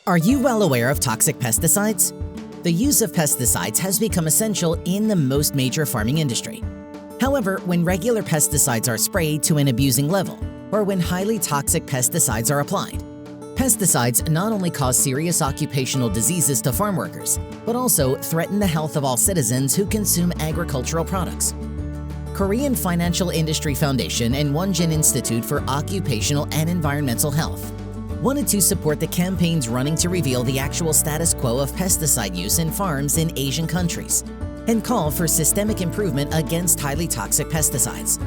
Are you well aware of toxic pesticides? The use of pesticides has become essential in the most major farming industry. However, when regular pesticides are sprayed to an abusing level, or when highly toxic pesticides are applied, pesticides not only cause serious occupational diseases to farm workers, but also threaten the health of all citizens who consume agricultural products. Korean Financial Industry Foundation and Wonjin Institute for Occupational and Environmental Health wanted to support the campaigns running to reveal the actual status quo of pesticide use in farms in Asian countries and call for systemic improvement against highly toxic pesticides.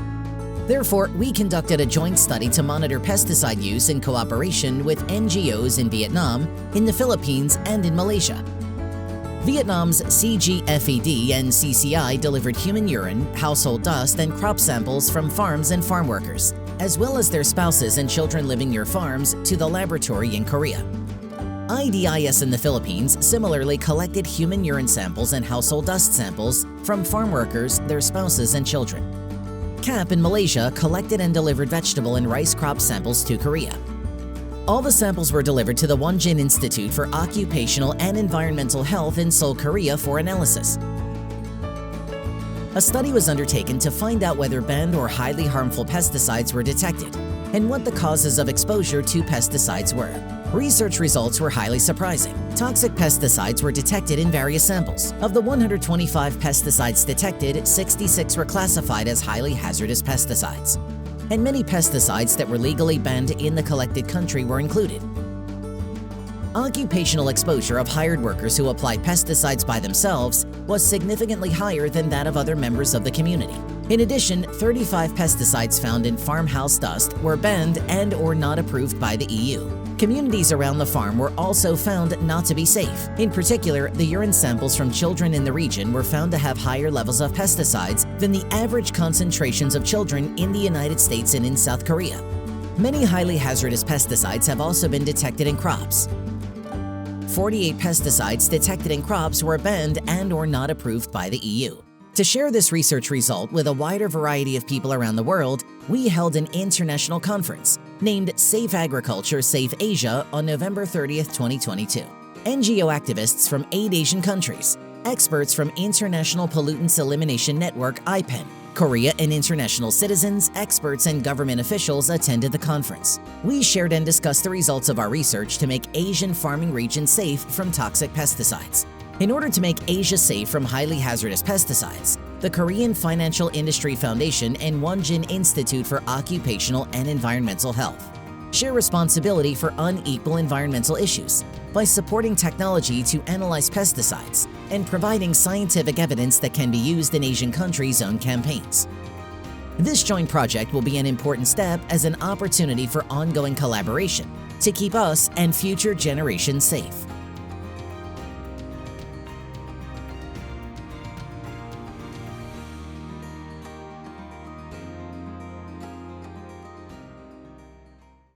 Therefore, we conducted a joint study to monitor pesticide use in cooperation with NGOs in Vietnam, in the Philippines, and in Malaysia. Vietnam's CGFED and CCI delivered human urine, household dust, and crop samples from farms and farm workers, as well as their spouses and children living near farms, to the laboratory in Korea. IDIS in the Philippines similarly collected human urine samples and household dust samples from farm workers, their spouses, and children. CAP in Malaysia collected and delivered vegetable and rice crop samples to Korea. All the samples were delivered to the Wonjin Institute for Occupational and Environmental Health in Seoul, Korea for analysis. A study was undertaken to find out whether banned or highly harmful pesticides were detected and what the causes of exposure to pesticides were. Research results were highly surprising. Toxic pesticides were detected in various samples. Of the 125 pesticides detected, 66 were classified as highly hazardous pesticides, and many pesticides that were legally banned in the collected country were included. Occupational exposure of hired workers who applied pesticides by themselves was significantly higher than that of other members of the community. In addition, 35 pesticides found in farmhouse dust were banned and or not approved by the EU. Communities around the farm were also found not to be safe. In particular, the urine samples from children in the region were found to have higher levels of pesticides than the average concentrations of children in the United States and in South Korea. Many highly hazardous pesticides have also been detected in crops. 48 pesticides detected in crops were banned and or not approved by the EU. To share this research result with a wider variety of people around the world, we held an international conference named Safe Agriculture, Safe Asia on November 30th, 2022. NGO activists from 8 Asian countries, experts from International Pollutants Elimination Network (IPEN), Korea, and international citizens, experts, and government officials attended the conference. We shared and discussed the results of our research to make Asian farming regions safe from toxic pesticides. In order to make Asia safe from highly hazardous pesticides, the Korean Financial Industry Foundation and Wonjin Institute for Occupational and Environmental Health share responsibility for unequal environmental issues by supporting technology to analyze pesticides and providing scientific evidence that can be used in Asian countries' own campaigns. This joint project will be an important step as an opportunity for ongoing collaboration to keep us and future generations safe.